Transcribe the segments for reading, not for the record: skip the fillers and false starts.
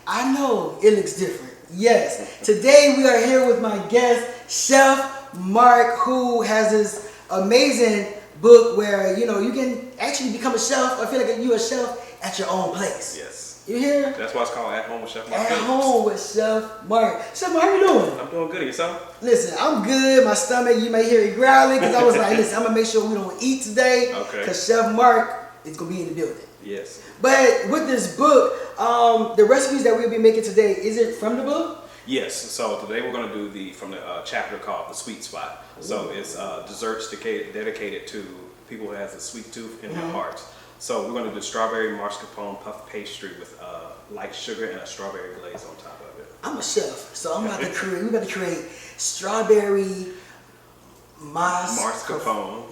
I know it looks different. Yes. Today we are here with my guest, Chef Mark, who has this amazing book where, you know, you can actually become a chef or feel like you're a chef at your own place. Yes. You hear? That's why it's called At Home with Chef Mark. At Home with Chef Mark. Chef Mark, how you doing? I'm doing good. Yourself? Listen, I'm good. My stomach, you may hear it growling because I was like, listen, I'm going to make sure we don't eat today. Okay. Because Chef Mark is going to be in the building. Yes. But with this book, the recipes that we'll be making today, is it from the book? Yes. So today we're going to do from the chapter called The Sweet Spot. So it's desserts dedicated to people who has a sweet tooth in their hearts. So we're going to do strawberry mascarpone puff pastry with light sugar and a strawberry glaze on top of it. I'm a chef, so I'm about to create. We're about to create strawberry mascarpone.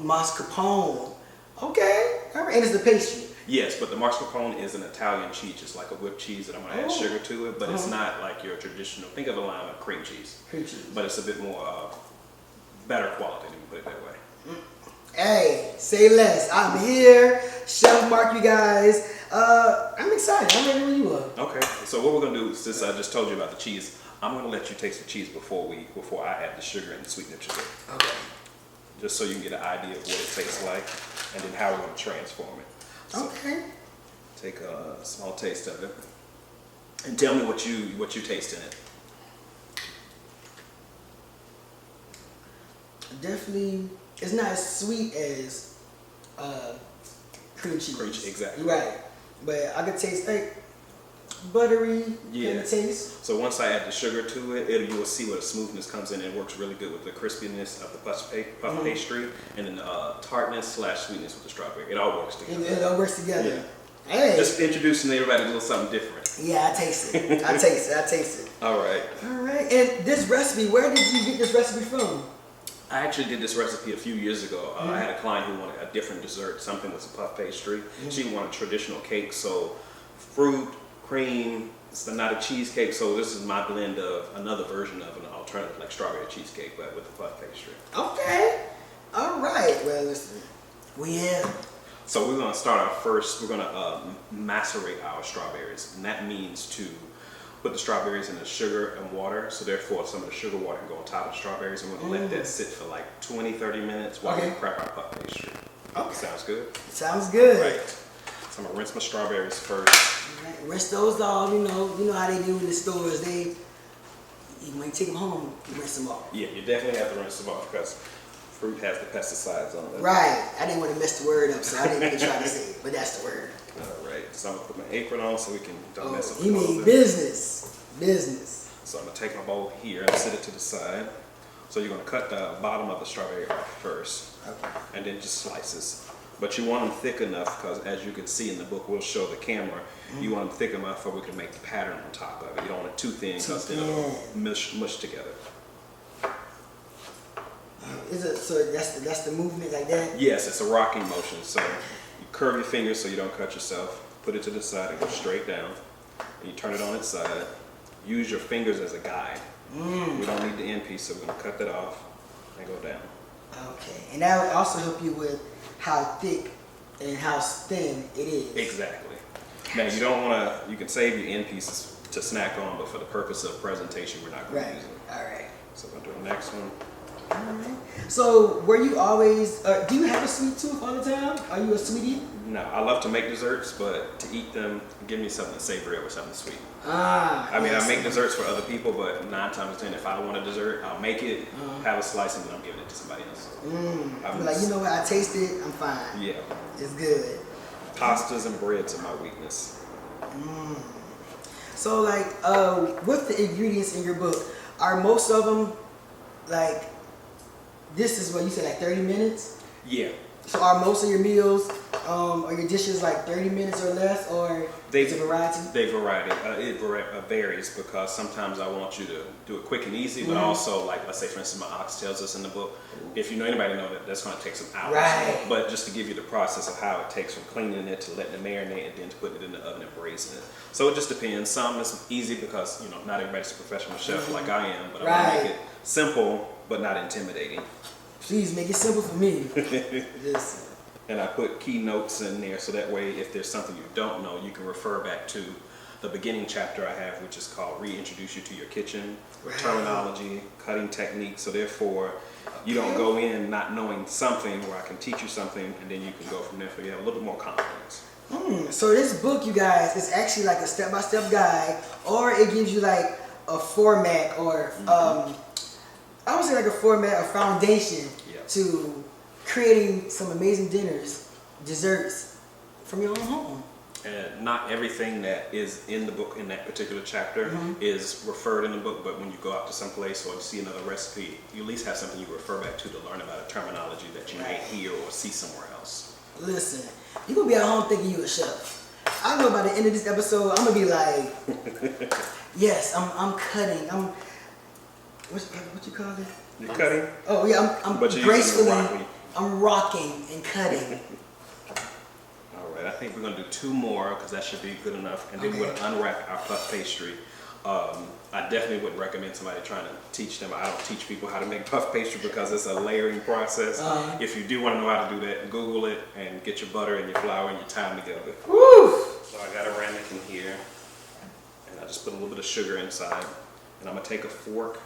Okay, all right, and it's the pastry. Yes, but the mascarpone is an Italian cheese, just like a whipped cheese that I'm going to add sugar to it, but it's not like your traditional. Think of a line of cream cheese. Cream cheese. But it's a bit more better quality. Let me put it that way. Hey, say less. I'm here, Chef Mark, you guys. I'm excited. I'm ready when you are. Okay. So what we're gonna do, since I just told you about the cheese, I'm gonna let you taste the cheese before I add the sugar and the sweetener to it. Okay. Just so you can get an idea of what it tastes like, and then how we're gonna transform it. So okay. Take a small taste of it, and tell me what you taste in it. Definitely. It's not as sweet as cream cheese. Cream cheese, exactly. Right. But I could taste like buttery kind of taste. So once I add the sugar to it, you will see what the smoothness comes in. It works really good with the crispiness of the puff pastry and then the tartness / sweetness with the strawberry. It all works together. It all works together. Yeah. Hey. Just introducing everybody to a little something different. Yeah, I taste it. I taste it. All right. All right. And this recipe, where did you get this recipe from? I actually did this recipe a few years ago. I had a client who wanted a different dessert. Something was a puff pastry. She wanted traditional cake, so fruit, cream. It's not a cheesecake, so this is my blend of another version of an alternative, like strawberry cheesecake, but with the puff pastry. Okay. All right. Well, listen, we have. So we're gonna start out first. We're gonna macerate our strawberries, and that means to put the strawberries in the sugar and water, so therefore some of the sugar water can go on top of the strawberries, and we're going to let that sit for like 20-30 minutes while we prep our puff pastry. Okay. Sounds good? Sounds good. Right. So I'm going to rinse my strawberries first. Right. Rinse those off, you know how they do in the stores. You might take them home, you rinse them off. Yeah, you definitely have to rinse them off because fruit has the pesticides on it. Right. I didn't want to mess the word up, so I didn't even try to say it, but that's the word. All right. So I'm going to put my apron on so we can don't mess up the You mean business. Business. So I'm going to take my bowl here and set it to the side. So you're going to cut the bottom of the strawberry off first. Okay. And then just slices. But you want them thick enough because as you can see in the book, we'll show the camera, you want them thick enough so we can make the pattern on top of it. You don't want it too thin because it'll mush together. So that's the movement like that? Yes, it's a rocking motion. So you curve your fingers so you don't cut yourself. Put it to the side and go straight down. And you turn it on its side. Use your fingers as a guide. We don't need the end piece, so we're going to cut that off and go down. Okay. And that will also help you with how thick and how thin it is. Exactly. Now you don't want to, you can save your end pieces to snack on, but for the purpose of presentation, we're not going to use them. All right. So we're going to do the next one. All right. So were you always, do you have a sweet tooth all the time? Are you a sweetie? No, I love to make desserts, but to eat them, give me something savory over something sweet. I mean, I make desserts for other people, but 9 times out of 10, if I want a dessert, I'll make it, have a slice, and then I'm giving it to somebody else. I'm like, you know what, I taste it, I'm fine. Yeah. It's good. Pastas and breads are my weakness. So like, with the ingredients in your book, are most of them, like, this is what you said, like 30 minutes? Yeah. So are most of your meals, or your dishes like 30 minutes or less, or is it variety? They vary. It varies because sometimes I want you to do it quick and easy, but also, like, let's say, for instance, my ox tells us in the book, if you know anybody know that that's going to take some hours. Right. But just to give you the process of how it takes from cleaning it to letting it marinate and then to putting it in the oven and braising it. So it just depends. Some is easy because, you know, not everybody's a professional chef like I am, but I want to make it simple but not intimidating. Please make it simple for me. And I put key notes in there so that way if there's something you don't know, you can refer back to the beginning chapter I have, which is called Reintroduce You to Your Kitchen, Right. terminology, cutting techniques. So therefore, you don't go in not knowing something where I can teach you something, and then you can go from there. So you have a little bit more confidence. So this book, you guys, is actually like a step-by-step guide, or it gives you like a format, or I would say like a format, a foundation to creating some amazing dinners, desserts from your own home. And not everything that is in the book in that particular chapter is referred in the book, but when you go out to some place or you see another recipe, you at least have something you refer back to learn about a terminology that you may hear or see somewhere else. Listen, you're going to be at home thinking you're a chef. I know by the end of this episode, I'm going to be like, yes, I'm cutting. What you call it? You're cutting? Oh, yeah, I'm But you're gracefully, using I'm rocking and cutting. I think we're going to do 2 more because that should be good enough, and then we're going to unwrap our puff pastry. I definitely wouldn't recommend somebody trying to teach them. I don't teach people how to make puff pastry because it's a layering process. If you do want to know how to do that, Google it and get your butter and your flour and your thyme together. Woo! So I got a ramekin here, and I just put a little bit of sugar inside, and I'm going to take a fork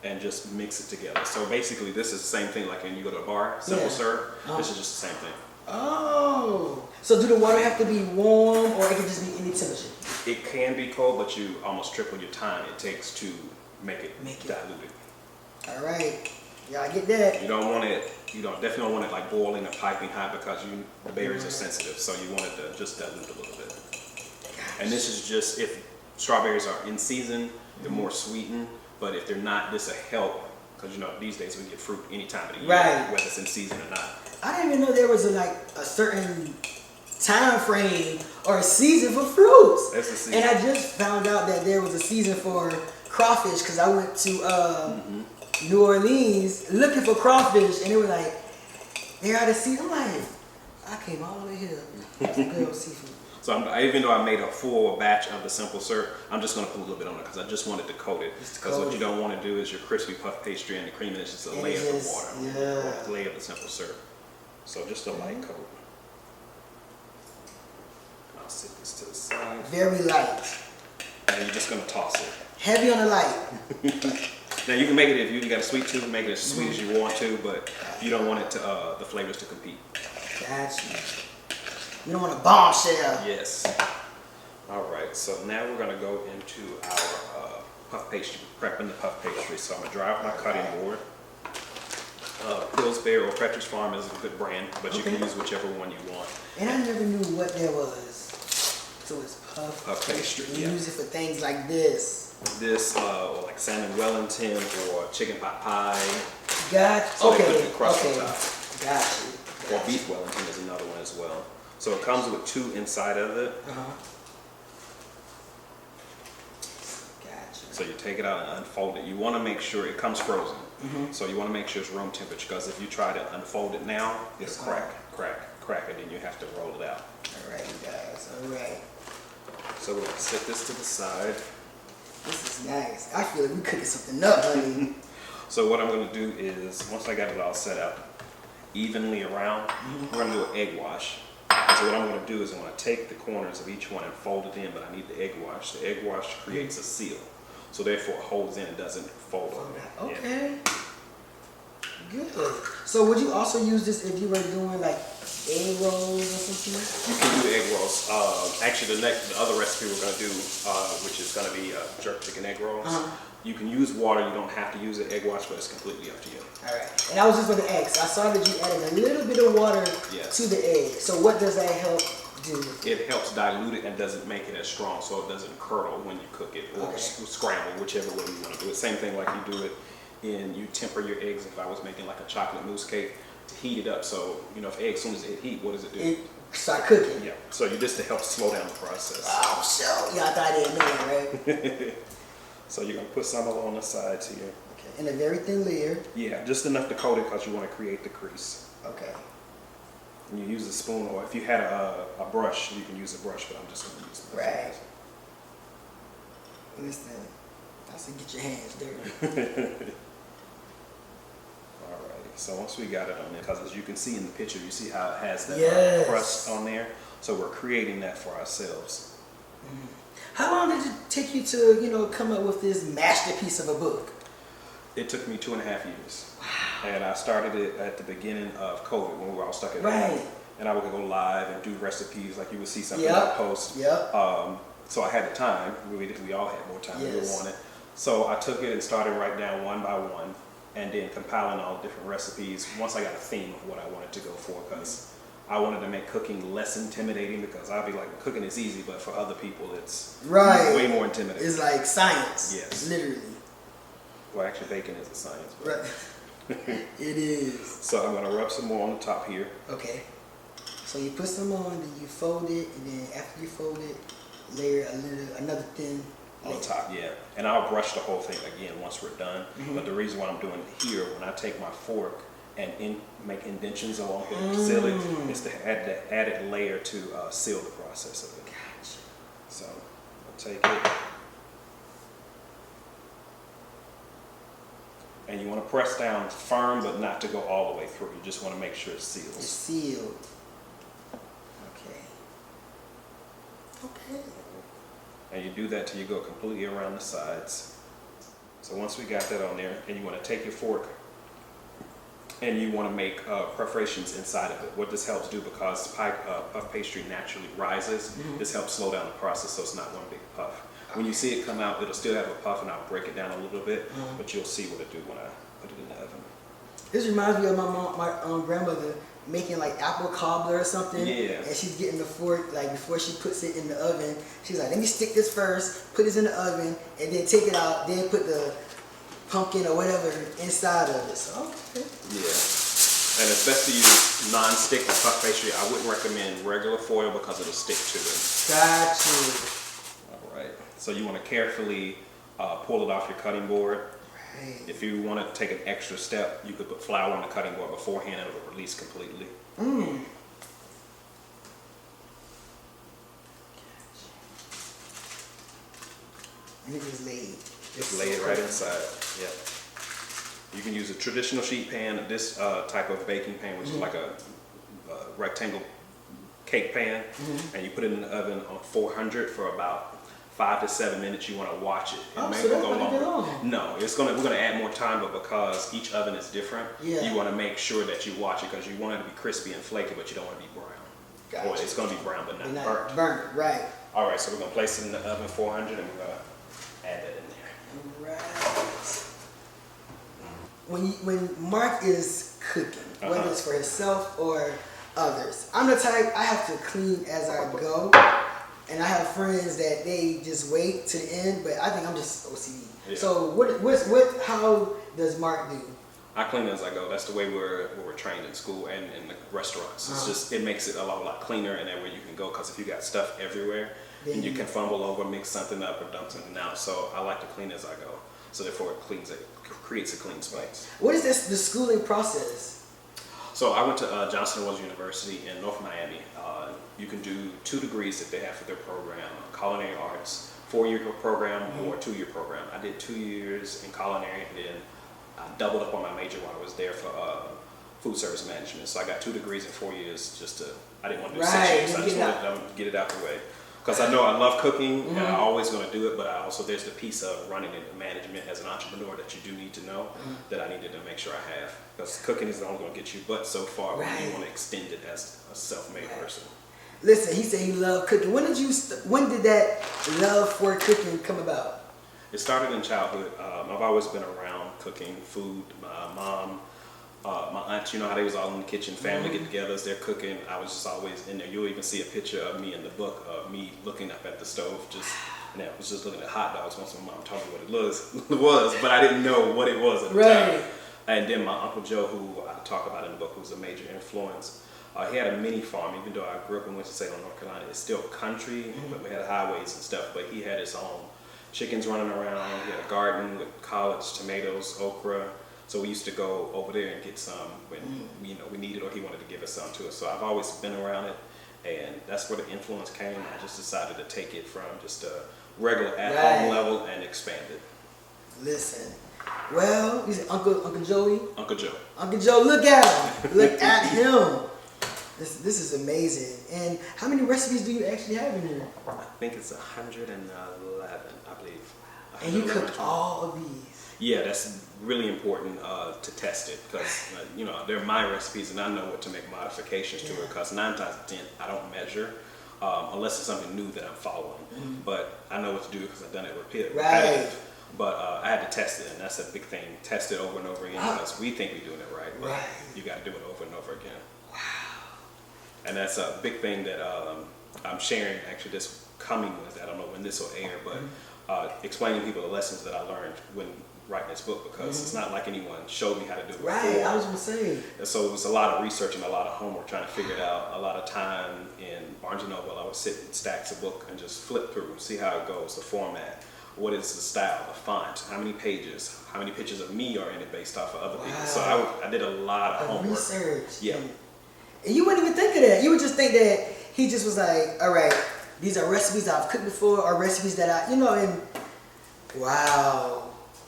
and just mix it together. So basically this is the same thing like when you go to a bar, simple serve. This is just the same thing. Oh, so do the water have to be warm, or it can just be any temperature? It can be cold, but you almost triple your time it takes to make it diluted. All right, yeah, I get that. You don't want it. You definitely don't want it like boiling or piping hot because the berries are sensitive. So you want it to just dilute a little bit. And this is just if strawberries are in season, they're more sweetened. But if they're not, this will help because these days we get fruit any time of the year, whether it's in season or not. I didn't even know there was a certain time frame or a season for fruits. That's the season. And I just found out that there was a season for crawfish because I went to New Orleans looking for crawfish, and they were like, they're out of season. I'm like, I came all the way here to good seafood. So even though I made a full batch of the simple syrup, I'm just going to put a little bit on it because I just wanted to coat it. Because what you don't want to do is your crispy puff pastry and the cream is just a layer of the water, or a layer of the simple syrup. So just a light coat. I'll set this to the side. Very light. And you're just going to toss it. Heavy on the light. Now you can make it if you got a sweet tooth, make it as sweet as you want to, but you don't want it to the flavors to compete. Gotcha. You don't want a bombshell. Yes. All right. So now we're going to go into our puff pastry, prepping the puff pastry. So I'm going to dry out my cutting board. Pillsbury or Petrus Farm is a good brand, but you can use whichever one you want. And I never knew what there was. So it's puff pastry. You use it for things like this. Or like salmon Wellington or chicken pot pie. So they put the crust on top. Gotcha. Or beef Wellington is another one as well. So it comes with 2 inside of it. Gotcha. So you take it out and unfold it. You want to make sure it comes frozen. So you want to make sure it's room temperature because if you try to unfold it now, it'll crack, and then you have to roll it out. All right, you guys. All right. So we're going to set this to the side. This is nice. I feel like we're cooking something up, honey. So what I'm going to do is, once I got it all set up evenly around, we're going to do an egg wash. So what I'm going to do is I'm going to take the corners of each one and fold it in, but I need the egg wash. The egg wash creates a seal. So therefore it holds in and doesn't fold over. Okay. Good. So would you also use this if you were doing like egg rolls or something? You can do egg rolls. Actually, the other recipe we're going to do, which is going to be jerk chicken egg rolls. You can use water. You don't have to use an egg wash, but it's completely up to you. All right. And I was just going to ask. I saw that you added a little bit of water to the egg. So what does that help do? It helps dilute it and doesn't make it as strong, so it doesn't curdle when you cook it or scramble, whichever way you want to do it. Same thing like you do it you temper your eggs. If I was making like a chocolate mousse cake, to heat it up. So if eggs, as soon as it heat, what does it do? It start cooking. Yeah. So you just to help slow down the process. Oh, so yeah, I thought I didn't know that, right? So you're gonna put some along the sides here. Okay, in a very thin layer. Yeah, just enough to coat it because you want to create the crease. Okay. And you use a spoon, or if you had a brush, you can use a brush, but I'm just gonna use the brush. Right. Listen, I said get your hands dirty. Alrighty, so once we got it on there, because as you can see in the picture, you see how it has that crust on there. So we're creating that for ourselves. How long did it take you to, come up with this masterpiece of a book? It took me 2.5 years. Wow. And I started it at the beginning of COVID when we were all stuck at right. home. And I would go live and do recipes, like you would see something I post. Yep. So I had the time. We all had more time than we wanted. So I took it and started writing down one by one, and then compiling all the different recipes once I got a theme of what I wanted to go for, because I wanted to make cooking less intimidating, because I'd be like, cooking is easy, but for other people it's way more intimidating. It's like science. Yes. Literally. Well, actually baking is a science. But right. It is. So I'm going to rub some more on the top here. Okay. So you put some on, then you fold it, and then after you fold it, layer another thin layer. On top, yeah. And I'll brush the whole thing again once we're done. But the reason why I'm doing it here, when I take my fork and make indentions along here to seal it, is to add that added layer to seal the process of it. Gotcha. So I'll take it. And you want to press down firm, but not to go all the way through. You just want to make sure it seals. It's sealed. Okay. And you do that till you go completely around the sides. So once we got that on there, and you want to take your fork and you want to make perforations inside of it. What this helps do, because puff pastry naturally rises, this helps slow down the process so it's not one big puff. When you see it come out, it'll still have a puff, and I'll break it down a little bit, but you'll see what it do when I put it in the oven. This reminds me of my grandmother making like apple cobbler or something. Yeah. And she's getting the fork, like before she puts it in the oven, she's like, let me stick this first, put this in the oven, and then take it out, then put the pumpkin or whatever inside of it. So, okay. Yeah. And it's best to use non-stick or puff pastry. I wouldn't recommend regular foil because it'll stick to it. Got you. All right. So you want to carefully pull it off your cutting board. Right. If you want to take an extra step, you could put flour on the cutting board beforehand, and it'll release completely. And it just laid. Just lay it right inside. Yep. You can use a traditional sheet pan, this type of baking pan, which is like a rectangle cake pan, and you put it in the oven on 400 for about 5 to 7 minutes. You want to watch it. It may go longer. No, we're gonna add more time, but because each oven is different, you want to make sure that you watch it, because you want it to be crispy and flaky, but you don't want it to be brown. Gotcha. Or it's gonna be brown, but not burnt. Burnt, right. All right, so we're gonna place it in the oven 400, and we're gonna add that in there. Right. When Mark is cooking, whether it's for himself or others, I'm the type, I have to clean as I go. And I have friends that they just wait to the end, but I think I'm just OCD. Yeah. So how does Mark do? I clean as I go. That's the way we're trained in school and in the restaurants. It's just, it makes it a lot cleaner, and that way you can go, because if you got stuff everywhere, and you can fumble over, mix something up, or dump something out. So I like to clean as I go. So therefore it creates a clean space. What is the schooling process? So I went to Johneri'O University in North Miami. You can do 2 degrees that they have for their program: culinary arts, 4-year program, or 2-year program. I did 2 years in culinary, and then I doubled up on my major while I was there for food service management. So I got 2 degrees in 4 years. I didn't want to do 6 years. So I just wanted to get it out the way. Because I know I love cooking, and I'm always going to do it, but there's the piece of running into management as an entrepreneur that you do need to know, that I needed to make sure I have. Because cooking is only going to get you but so far when you want to extend it as a self-made person. Listen, he said he loved cooking. When did that love for cooking come about? It started in childhood. I've always been around cooking, food. My mom, my aunt, you know how they was all in the kitchen, family get-togethers, they're cooking. I was just always in there. You'll even see a picture of me in the book of me looking up at the stove, and I was just looking at hot dogs once my mom told me what it was, but I didn't know what it was at the time. And then my Uncle Joe, who I talk about in the book, who's a major influence, he had a mini farm. Even though I grew up in Winston-Salem, North Carolina, it's still country, but we had highways and stuff, but he had his own chickens running around. He had a garden with collards, tomatoes, okra. So we used to go over there and get some when we needed, or he wanted to give us some to us. So I've always been around it, and that's where the influence came. I just decided to take it from just a regular at-home level and expand it. Listen, well, you said Uncle Joey? Uncle Joe. Uncle Joe, look at him. Look at him. This is amazing. And how many recipes do you actually have in here? I think it's 111, I believe. And you cooked all of these. Yeah, that's really important to test it because you know they're my recipes and I know what to make modifications to it because 9 times out of 10 I don't measure unless it's something new that I'm following. But I know what to do because I've done it repetitive. But I had to test it, and that's a big thing. Test it over and over again because we think we're doing it right, but you got to do it over and over again. Wow. And that's a big thing that I'm sharing actually this coming with. I don't know when this will air, but explaining to people the lessons that I learned when writing this book because it's not like anyone showed me how to do it before. I was gonna say. And so it was a lot of research and a lot of homework trying to figure it out. A lot of time in Barnes & Noble, I would sit in stacks of book and just flip through and see how it goes, the format, what is the style, the font, how many pages, how many pictures of me are in it based off of other people. So I did a lot of homework. Research. Yeah. And you wouldn't even think of that. You would just think that he just was like, all right, these are recipes I've cooked before or recipes that and wow.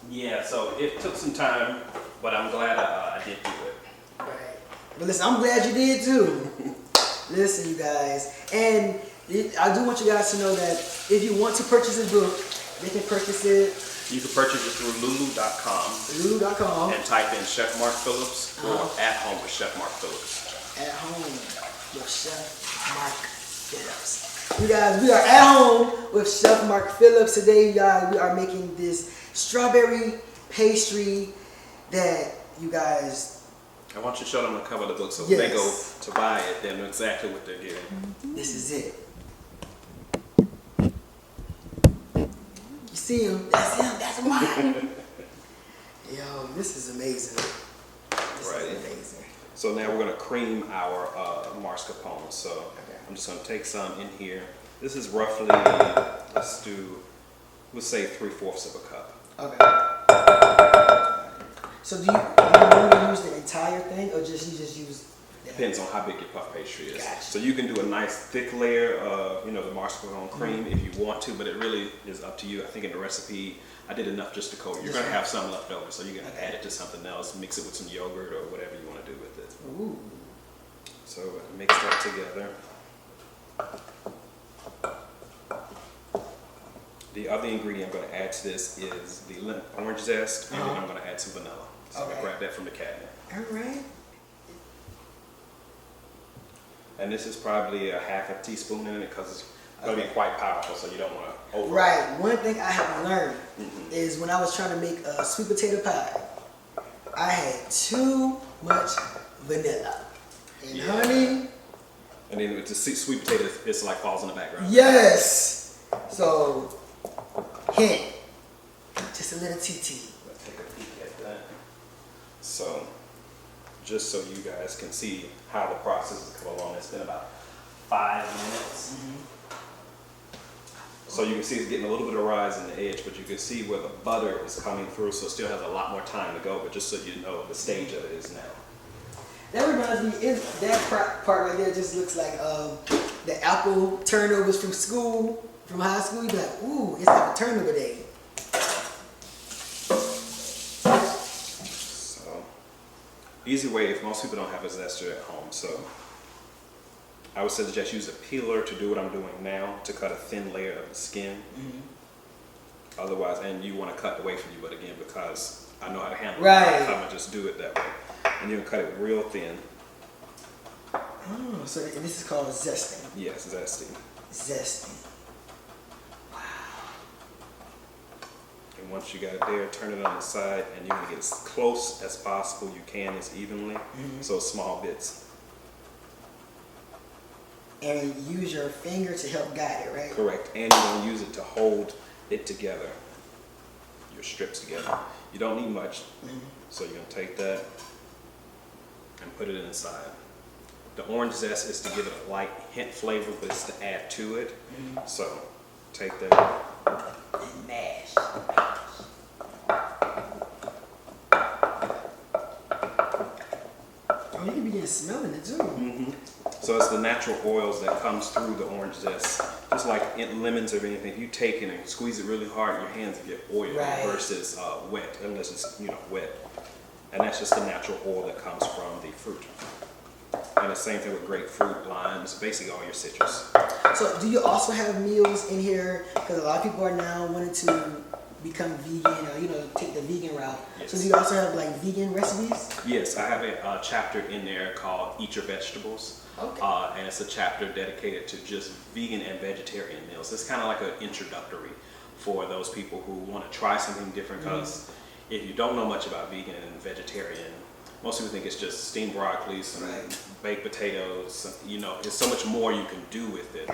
Yeah, so it took some time, but I'm glad I did do it. Right. But listen, I'm glad you did too. Listen, you guys. And I do want you guys to know that if you want to purchase this book, they can purchase it. You can purchase it through lulu.com. Lulu.com. And type in Chef Mark Phillips or At Home with Chef Mark Phillips. At Home with Chef Mark Phillips. You guys, we are at home with Chef Mark Phillips. Today, you guys, we are making this strawberry pastry that you guys... I want you to show them the cover of the book so when they go to buy it, they know exactly what they're getting. This is it. You see him? That's him. That's mine. Yo, this is amazing. This is amazing. So now we're going to cream our mascarpone. So I'm just going to take some in here. This is roughly, we'll say 3/4 of a cup. Okay. So do you normally use the entire thing or you just use... Depends on how big your puff pastry is. Gotcha. So you can do a nice thick layer of, the mascarpone cream if you want to, but it really is up to you. I think in the recipe, I did enough just to coat it. You're going to have some left over, so you're going to add it to something else, mix it with some yogurt or whatever you want to do with it. Ooh. So mix that together. The other ingredient I'm going to add to this is the orange zest, and then I'm going to add some vanilla. So I'm going to grab that from the cabinet. All right. And this is probably a half a teaspoon in it because it's going to be quite powerful, so you don't want to over. Right. One thing I have learned is when I was trying to make a sweet potato pie, I had too much vanilla and honey. And then with the sweet potato, it's like falls in the background. Yes. So, hint. Just a little TT. Let's take a peek at that. So, just so you guys can see how the process has come along, it's been about 5 minutes. So you can see it's getting a little bit of rise in the edge, but you can see where the butter is coming through, so it still has a lot more time to go, but just so you know the stage of it is now. That reminds me, that part right there just looks like the apple turnovers from school, from high school. You'd be like, ooh, it's like a turnover day. So, easy way, if most people don't have a zester at home, so I would suggest use a peeler to do what I'm doing now, to cut a thin layer of the skin. Otherwise, and you want to cut away from you, but again, because I know how to handle it, I'm going to just do it that way. And you can cut it real thin. Oh, so this is called zesting. Yes, zesting. Zesting. Wow. And once you got it there, turn it on the side, and you're going to get as close as possible you can, as evenly, so small bits. And use your finger to help guide it, right? Correct. And you're going to use it to hold it together, your strips together. You don't need much, so you're going to take that and put it inside. The orange zest is to give it a light hint flavor, but it's to add to it. So take that and mash. Oh, you can begin smelling it too. So it's the natural oils that comes through the orange zest. Just like in lemons or anything, if you take it and squeeze it really hard, your hands get oily versus wet, unless it's wet. And that's just the natural oil that comes from the fruit. And the same thing with grapefruit, limes, basically all your citrus. So do you also have meals in here? Because a lot of people are now wanting to become vegan or, you know, take the vegan route. Yes. So do you also have like vegan recipes? Yes, I have a chapter in there called Eat Your Vegetables. Okay. And it's a chapter dedicated to just vegan and vegetarian meals. It's kind of like an introductory for those people who want to try something different, because if you don't know much about vegan and vegetarian, most people think it's just steamed broccoli, some baked potatoes, you know, there's so much more you can do with it.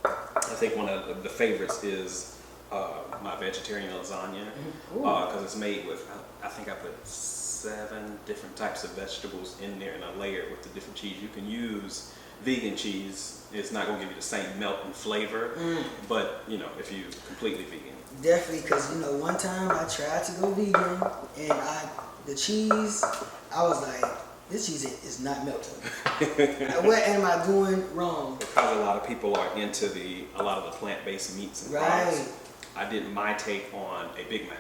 I think one of the favorites is my vegetarian lasagna, because it's made with, I think I put 7 different types of vegetables in there, and I layer it with the different cheese. You can use vegan cheese. It's not going to give you the same melt and flavor, but you know, if you're completely vegan. Definitely, because you know, one time I tried to go vegan, and the cheese, I was like, this cheese is not melting. What am I doing wrong? Because a lot of people are into a lot of the plant-based meats and products. I did my take on a Big Mac.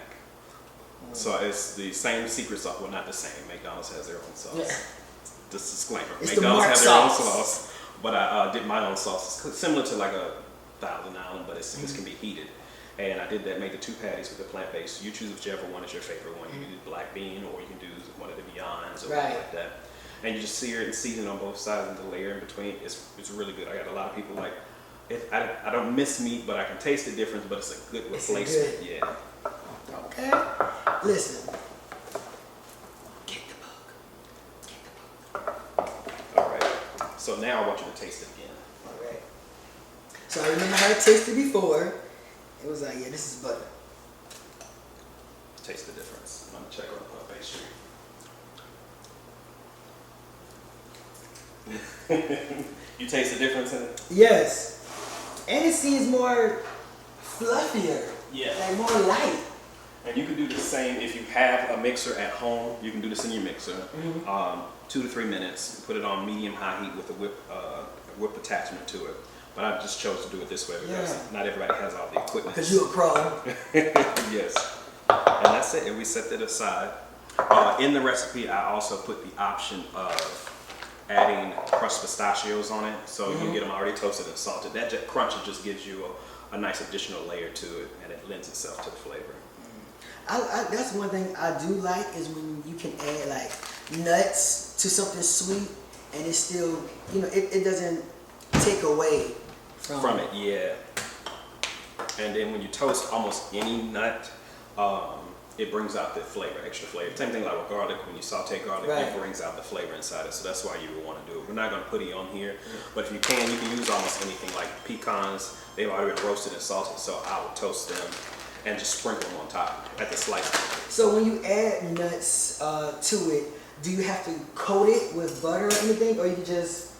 So it's the same secret sauce. Well, not the same. McDonald's has their own sauce. Yeah. Just disclaimer. It's McDonald's has their own sauce. sauce. But I did my own sauce. It's similar to like a Thousand Island, but this can be heated. And I did that, made the 2 patties with the plant-based. You choose whichever one is your favorite one. You can do black bean, or you can do one of the Beyonds, or something like that. And you just sear it and season it on both sides, and the layer in between. It's really good. I got a lot of people like, I don't miss meat, but I can taste the difference, but it's a good replacement. Yeah. Okay. Listen. Get the book. Get the book. All right. So now I want you to taste it again. All right. So I remember how it tasted before. It was like, yeah, this is butter. Taste the difference. I'm gonna check on the puff pastry. You taste the difference in it? Yes. And it seems more fluffier. Yeah. Like more light. And you can do the same if you have a mixer at home. You can do this in your mixer. 2 to 3 minutes. Put it on medium-high heat with a whip attachment to it. But I just chose to do it this way because not everybody has all the equipment. Because you're a pro. Yes. And that's it. And we set that aside. In the recipe, I also put the option of adding crushed pistachios on it. So you can get them already toasted and salted. That crunch just gives you a nice additional layer to it, and it lends itself to the flavor. That's one thing I do like is when you can add like nuts to something sweet, and it's still, you know, it doesn't take away from it. Yeah. And then when you toast almost any nut, it brings out the flavor, extra flavor. Same thing like with garlic. When you saute garlic, it brings out the flavor inside it. So that's why you would want to do it. We're not going to put it on here, but if you can use almost anything like pecans. They've already been roasted and salted, so I would toast them and just sprinkle them on top at the slice. So when you add nuts to it, do you have to coat it with butter or anything, or you can just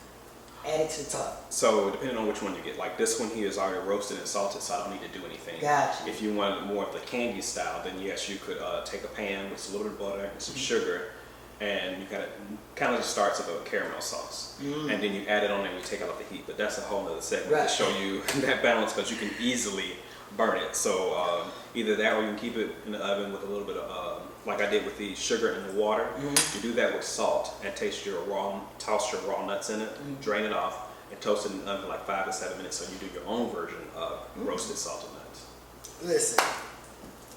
add it to the top? So depending on which one you get, like this one here is already roasted and salted, so I don't need to do anything. Gotcha. If you want more of the candy style, then yes, you could take a pan with a little bit of butter and some sugar, and you kind of just starts with a caramel sauce, and then you add it on and you take out the heat. But that's a whole other segment to show you that balance, because you can easily burn it. So either that, or you can keep it in the oven with a little bit of, like I did with the sugar and the water. You do that with salt and toss your raw nuts in it, drain it off, and toast it in the oven for like 5 to 7 minutes. So you do your own version of roasted salted nuts. Listen,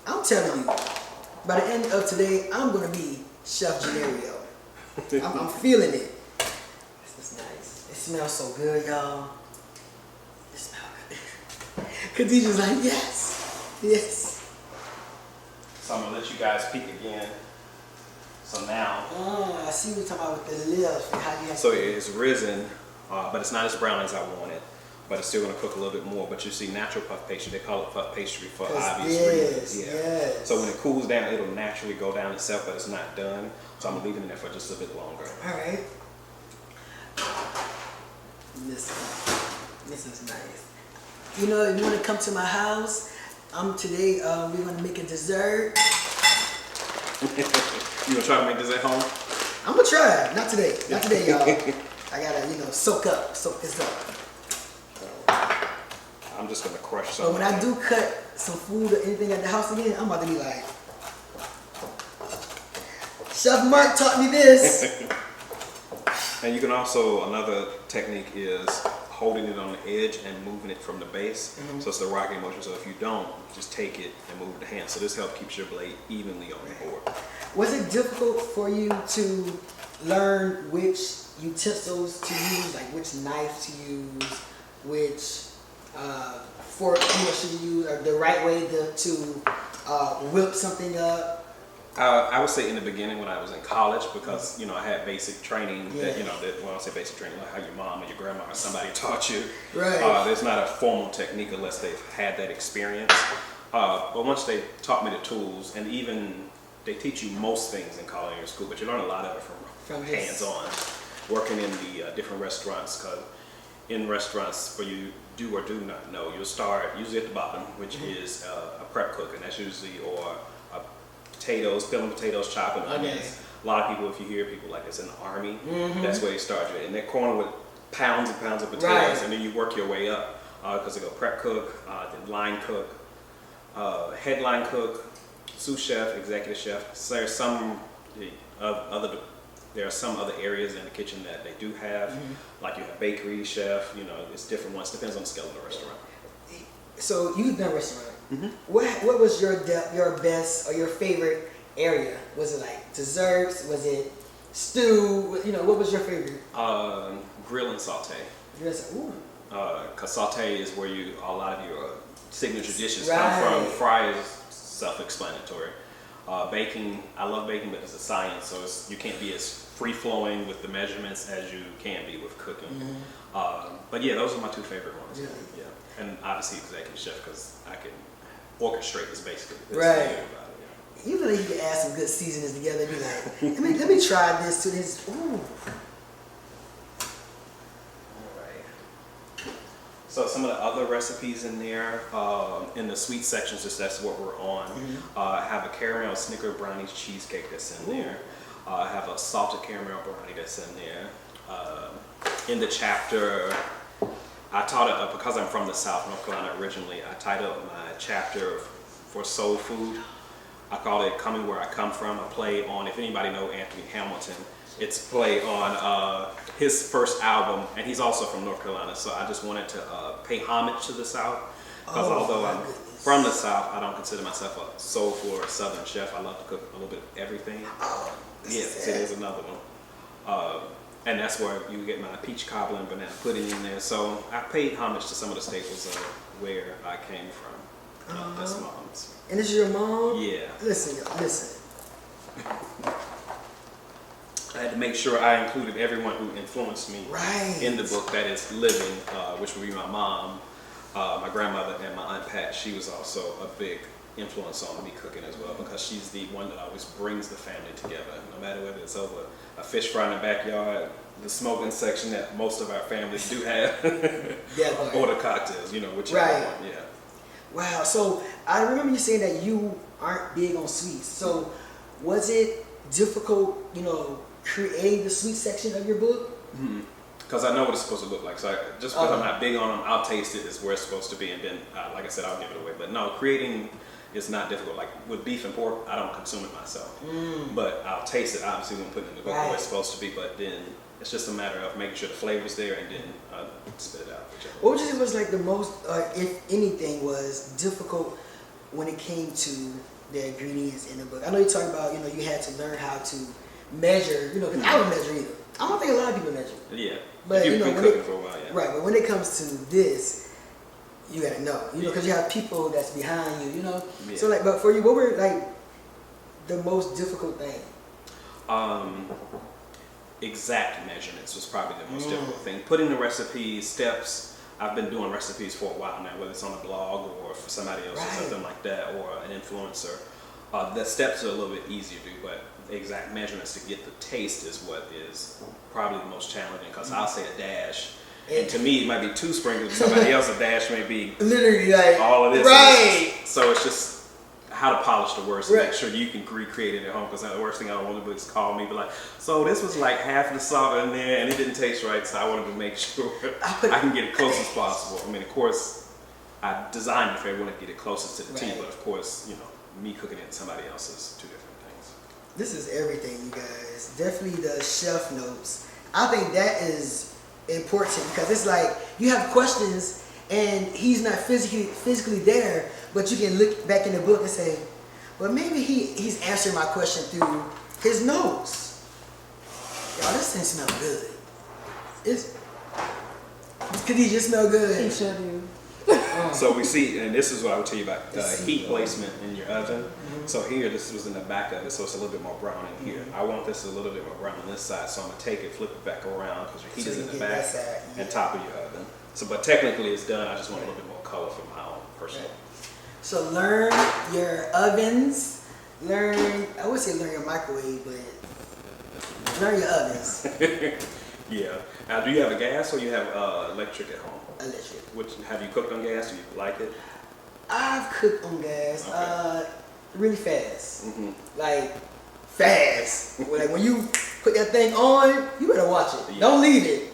I'm telling you, by the end of today, I'm gonna be Chef Johneri'O. I'm feeling it. This is nice. It smells so good, y'all. It smells good. Khadijah's like, yes, yes. So I'm gonna let you guys peek again. So now, I see what you're talking about with the lift and how you have so it's risen, but it's not as brown as I wanted. But it's still gonna cook a little bit more. But you see, natural puff pastry, they call it puff pastry for obvious reasons. Yeah. Yes. So when it cools down, it'll naturally go down itself, but it's not done. So I'm gonna leave it in there for just a bit longer. All right. This is nice. You know, if you want to come to my house, today we're gonna make a dessert. You gonna try to make this at home? I'm gonna try. Not today. Not today, y'all. I gotta, soak this up. I'm just gonna crush some. But when I do cut some food or anything at the house again, I'm about to be like, Chef Mark taught me this. And you can also, another technique is holding it on the edge and moving it from the base. So it's the rocking motion. So if you don't, just take it and move the hand. So this helps keep your blade evenly on the board. Was it difficult for you to learn which utensils to use, like which knife to use, which fork should you use, or the right way to whip something up? I would say in the beginning when I was in college, because I had basic training that when I say basic training, like how your mom or your grandma or somebody taught you. Right. There's not a formal technique unless they've had that experience. But once they taught me the tools, and even they teach you most things in culinary school, but you learn a lot of it from hands-on, working in the different restaurants. Because in restaurants, for you do or do not know, you'll start usually at the bottom, which is a prep cook, and that's usually potatoes, peeling potatoes, chopping onions. A lot of people, if you hear people like this in the army, that's where they start you. And they're cornered with pounds and pounds of potatoes, and then you work your way up because they go prep cook, then line cook, headline cook, sous chef, executive chef. So there's some there are some other areas in the kitchen that they do have, like you have bakery chef. It's different ones. Depends on the scale of the restaurant. So you've done restaurant. What was your best or your favorite area? Was it like desserts? Was it stew? What was your favorite? Grill and saute. Ooh. Cause saute is where a lot of your signature dishes Right. come from. Fry is self-explanatory. Baking, I love baking, but it's a science, so you can't be as free-flowing with the measurements as you can be with cooking. But yeah, those are my two favorite ones. Yeah. And obviously executive chef, because I can orchestrate is basically the Right. best thing about it. You really could add some good seasonings together and be like, let me try this to this. Ooh. So some of the other recipes in there, in the sweet section, since that's what we're on, I have a caramel Snicker brownies cheesecake that's in there. I have a salted caramel brownie that's in there. In the chapter, I taught it, because I'm from the South, North Carolina originally, I titled my chapter for soul food. I called it Coming Where I Come From, a play on, if anybody know Anthony Hamilton, it's a play on his first album, and he's also from North Carolina, so I just wanted to pay homage to the South, because although I'm from the South, I don't consider myself a soulful or Southern chef. I love to cook a little bit of everything. Yes, it is another one. And that's where you get my peach cobbler and banana pudding in there. So I paid homage to some of the staples of where I came from. That's mom's. And this is your mom? Yeah. Listen. I had to make sure I included everyone who influenced me in the book that is living, which would be my mom, my grandmother, and my Aunt Pat. She was also a big influence on me cooking as well, because she's the one that always brings the family together, no matter whether it's over a fish fry in the backyard, the smoking section that most of our families do have, or the cocktails, whichever one. Yeah. Wow. So I remember you saying that you aren't big on sweets. So was it difficult, creating the sweet section of your book? Because I know what it's supposed to look like. So just because I'm not big on them, I'll taste it is where it's supposed to be, and then, like I said, I'll give it away. But no, creating is not difficult. Like with beef and pork, I don't consume it myself, but I'll taste it obviously when putting it in the book where it's supposed to be. But then it's just a matter of making sure the flavor's there, and then spit it out. What would you say was like the most, if anything, was difficult when it came to the ingredients in the book? I know you're talking about, you had to learn how to measure, because I don't measure either. I don't think a lot of people measure. Yeah. But you've been cooking for a while, yeah. Right, but when it comes to this, you gotta know, because you have people that's behind you, Yeah. So but for you, what were like the most difficult thing? Exact measurements was probably the most difficult thing. Putting the recipe steps. I've been doing recipes for a while now, whether it's on a blog or for somebody else or something like that, or an influencer. The steps are a little bit easier to do, but the exact measurements to get the taste is what is probably the most challenging, because I'll say a dash, and to me it might be 2 sprinkles, to somebody else a dash may be literally like all of this. Right. So it's just how to polish the words to make sure you can recreate it at home, because the worst thing I don't want to do is call me, be like, so this was like half the salt in there and it didn't taste right, so I wanted to make sure I can get it close as possible. I mean, of course, I designed it for everyone to get it closest to the T, but of course, me cooking it and somebody else is 2 different things. This is everything, you guys. Definitely the chef notes. I think that is important because it's like you have questions and he's not physically there, but you can look back in the book and say, well, maybe he's answering my question through his notes. Y'all, this thing smell good. Could he just smell good? He sure do. So we see, and this is what I would tell you about heat placement in your oven. So here, this was in the back of it, so it's a little bit more brown in here. I want this a little bit more brown on this side, so I'm gonna take it, flip it back around, because your heat is in the back and top of your oven. So, but technically it's done. I just want a little bit more color for my own personal. So learn your ovens. I would say learn your microwave, but learn your ovens. Yeah. Now, do you have a gas or you have electric at home? Electric. Which, have you cooked on gas? Do you like it? I've cooked on gas. Okay. Really fast. Like fast. Like when you put that thing on, you better watch it. Yeah. Don't leave it.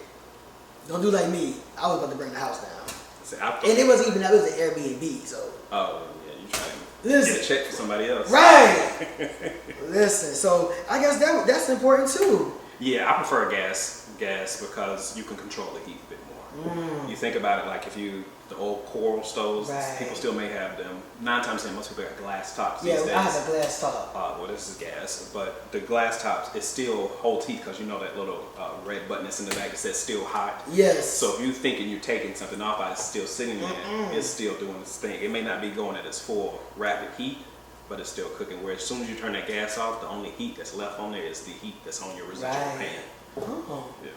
Don't do like me. I was about to burn the house down. See, and it wasn't even that. It was an Airbnb. So. Oh yeah, you trying to get a check for somebody else. Right. Listen. So I guess that's important too. Yeah, I prefer gas because you can control the heat a bit more. You think about it, like if the old coral stoves, people still may have them. 9 times 10, most people got glass tops these days. Yeah, I have a glass top. Well, this is gas, but the glass tops, it still holds heat because you know that little red button that's in the back that says still hot. Yes. So if you're thinking you're taking something off, it's still sitting there, it's still doing its thing. It may not be going at its full rapid heat, but it's still cooking. Where as soon as you turn that gas off, the only heat that's left on there is the heat that's on your residual pan. Oh. Yeah.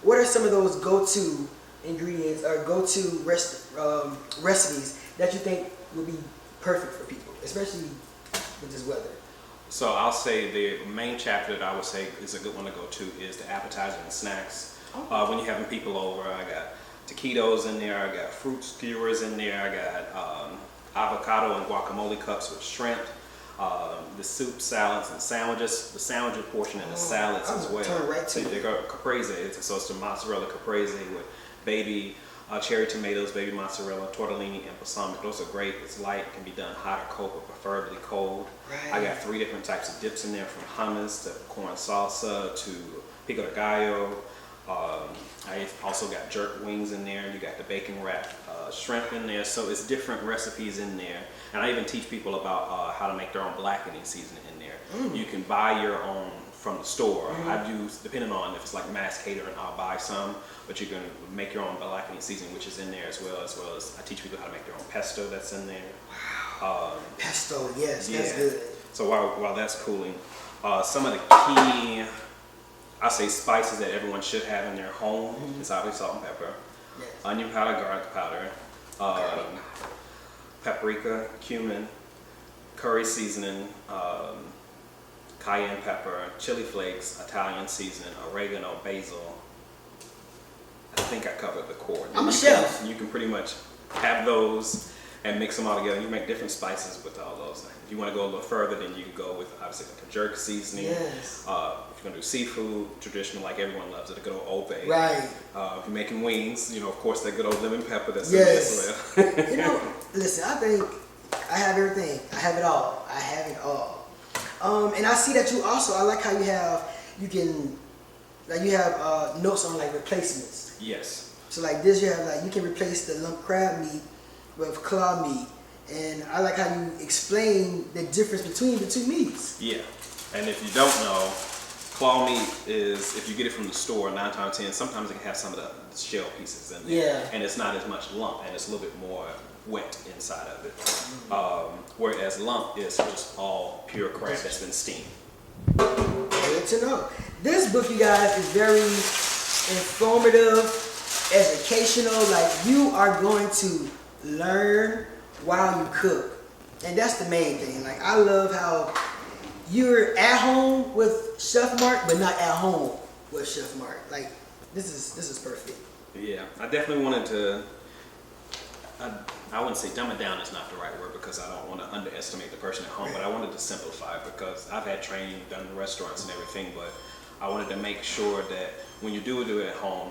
What are some of those go-to ingredients or go-to recipes that you think will be perfect for people, especially with this weather? So I'll say the main chapter that I would say is a good one to go to is the appetizer and snacks. When you're having people over, I got taquitos in there, I got fruit skewers in there, I got avocado and guacamole cups with shrimp. The soup, salads, and sandwiches. The sandwich portion and the salads as well. Turn right to they got caprese. So it's the mozzarella caprese with baby cherry tomatoes, baby mozzarella, tortellini, and balsamic. Those are great. It's light. It can be done hot or cold, but preferably cold. Right. I got 3 different types of dips in there, from hummus to corn salsa to pico de gallo. I also got jerk wings in there. You got the bacon wrapped shrimp in there. So it's different recipes in there. And I even teach people about how to make their own blackening seasoning in there. You can buy your own from the store. I've used, depending on if it's like mass catering, I'll buy some, but you can make your own blackening seasoning, which is in there as well as I teach people how to make their own pesto that's in there. Wow. Pesto, yes, that's good. So while that's cooling, some of the key, I say spices that everyone should have in their home is obviously salt and pepper, onion powder, garlic powder, paprika, cumin, curry seasoning, cayenne pepper, chili flakes, Italian seasoning, oregano, basil. I think I covered the core. I'm a chef. You can pretty much have those and mix them all together. You make different spices with all those. If you want to go a little further, then you can go with obviously like a jerk seasoning. Yes. If you're gonna do seafood, traditional, like everyone loves it, a good old Old Bay. Right. If you're making wings, of course that good old lemon pepper that's yes. in there as well. Listen, I think I have everything. I have it all. I have it all. And I see that you also, I like how you have notes on like replacements. Yes. So like this, you have you can replace the lump crab meat with claw meat. And I like how you explain the difference between the two meats. Yeah. And if you don't know, claw meat is, if you get it from the store, 9 times 10, sometimes it can have some of the shell pieces in there. Yeah. And it's not as much lump, and it's a little bit more wet inside of it. Whereas lump is just all pure crab that's been steamed. Good to know. This book, you guys, is very informative, educational. Like, you are going to learn while you cook. And that's the main thing. Like, I love how you're at home with Chef Mark, but not at home with Chef Mark. Like, this is perfect. Yeah, I definitely wanted to, I wouldn't say dumb it down is not the right word, because I don't want to underestimate the person at home, but I wanted to simplify it because I've had training done in restaurants and everything, but I wanted to make sure that when you do it at home,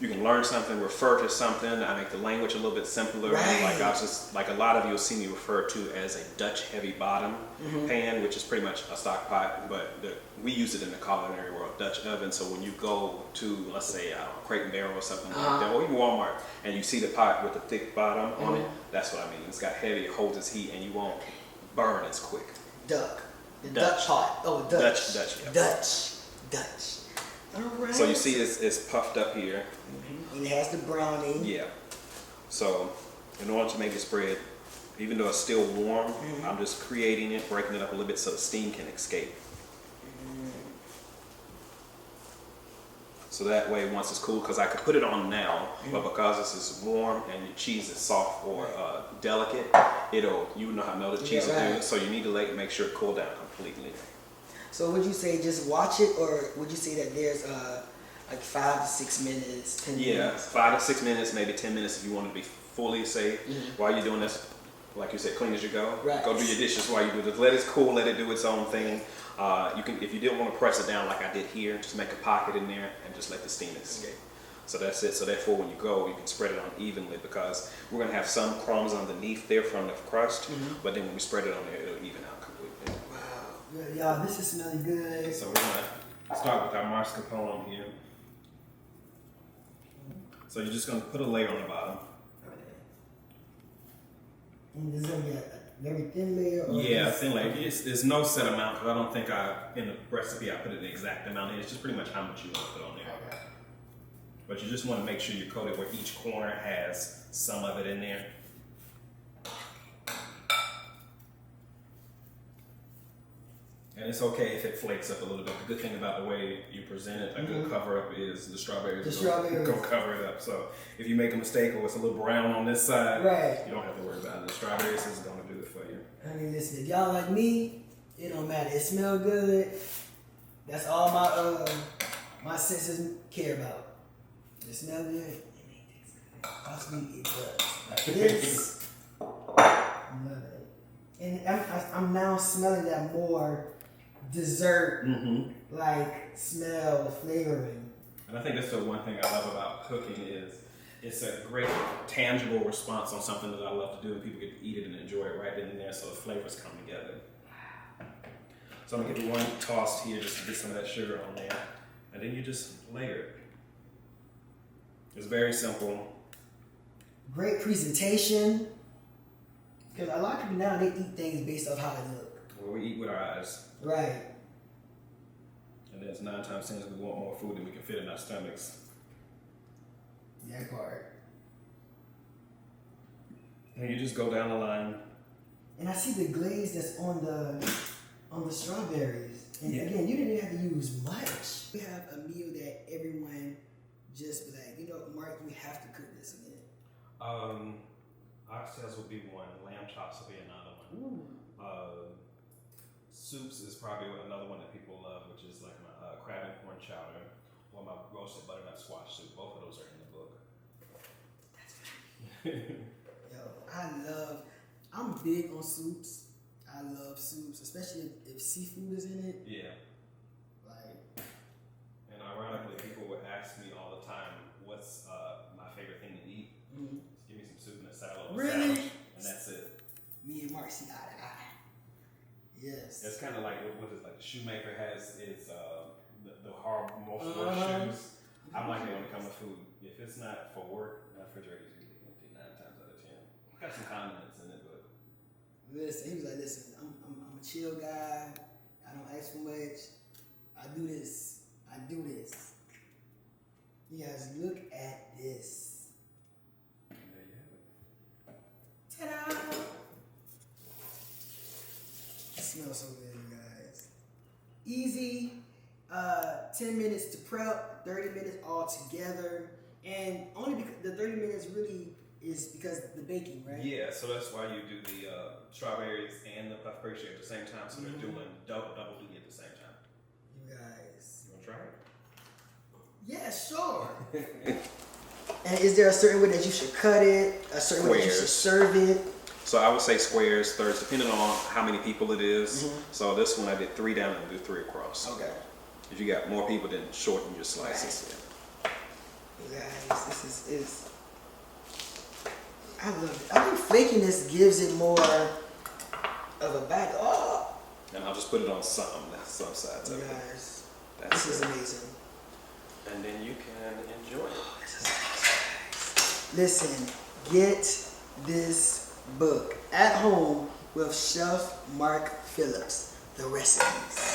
you can learn something, refer to something. I make the language a little bit simpler. Right. Like I was just like a lot of you will see me refer to as a Dutch heavy bottom pan, which is pretty much a stock pot, but we use it in the culinary world, Dutch oven. So when you go to, let's say, Crate and Barrel or something like that, or even Walmart, and you see the pot with the thick bottom on it, that's what I mean. It's got heavy, it holds its heat, and you won't burn as quick. The Dutch pot. Oh, Dutch. Yeah. Dutch. All right. So you see it's puffed up here. And it has the browning. Yeah. So in order to make this bread, even though it's still warm, I'm just creating it, breaking it up a little bit so the steam can escape. So that way, once it's cool, because I could put it on now, but because this is warm and your cheese is soft or delicate, you know how melted cheese will do. So you need to make sure it cool down completely. So would you say just watch it, or would you say that there's like 5 to 6 minutes, 10 Yeah, minutes? 5 to 6 minutes, maybe 10 minutes if you want to be fully safe. While you're doing this, like you said, clean as you go. Right. Go do your dishes while you do this. Let it cool, let it do its own thing. You can, if you didn't want to press it down like I did here, just make a pocket in there and just let the steam escape. So that's it. So therefore, when you go, you can spread it on evenly because we're going to have some crumbs underneath there from the crust, but then when we spread it on there, it'll even out completely. Wow. Yeah, y'all, this is smelling good. So we're going to start with our mascarpone here. So you're just going to put a layer on the bottom. Okay. And this is going to be a very thin layer? Or yeah, thin layer. There's no set amount because I don't think in the recipe I put it the exact amount in. It's just pretty much how much you want to put on there. Okay. But you just want to make sure you coat it where each corner has some of it in there. And it's okay if it flakes up a little bit. The good thing about the way you present it, a good cover up is the strawberries go cover it up. So if you make a mistake or it's a little brown on this side, you don't have to worry about it. The strawberries is going to do it for you. I mean, listen, if y'all like me, it don't matter. It smells good. That's all my senses care about. It smells good. It tastes good. Possibly it does. Like this, I love it. And I'm now smelling that more dessert like smell flavoring. And I think that's the one thing I love about cooking is it's a great tangible response on something that I love to do, and people get to eat it and enjoy it right then and there, so the flavors come together. So I'm gonna give you one tossed here just to get some of that sugar on there, and then you just layer it. It's very simple. Great presentation. Because a lot of people now, they eat things based off how they look. Well, we eat with our eyes. Right. And then it's 9 times 10 we want more food than we can fit in our stomachs. That part. And you just go down the line. And I see the glaze that's on the strawberries. And again, you didn't have to use much. We have a meal that everyone just be like, Mark, we have to cook this again. Oxtails will be one. Lamb chops will be another one. Soups is probably another one that people love, which is like my crab and corn chowder or my roasted butternut squash soup. Both of those are in the book. Yo, I'm big on soups. I love soups, especially if seafood is in it. Yeah. Like. And ironically, people would ask me all the time, what's my favorite thing to eat? Just give me some soup and a salad. Really? Sandwich, and that's it. Me and Mark see eye to eye. Yes. It's kind of like what is like the shoemaker has its the hard most work shoes. I'm like that when it comes to food. If it's not for work, my refrigerator is usually empty 9 times out of 10. Got some condiments in it, but listen, he was like, listen, I'm a chill guy. I don't ask for much. I do this. You guys look at this. there you have it. Ta-da! It smells so good, you guys. Easy. 10 minutes to prep, 30 minutes all together. And only because the 30 minutes really is because the baking, right? Yeah, so that's why you do the strawberries and the puff pastry at the same time. So they're doing double duty at the same time. You guys. You wanna try it? Yeah, sure. And is there a certain way that you should cut it? A certain way that you should serve it? So I would say squares, thirds, depending on how many people it is. So this one I did 3 down and do 3 across. Okay. If you got more people, then shorten your slices. Right. Guys, this is I love it. I think flakiness gives it more of a back. Oh, And I'll just put it on some sides of it. guys, That's this is it. amazing. And then you can enjoy it. This is amazing. Listen, get this book at home with Chef Mark Phillips. The recipes.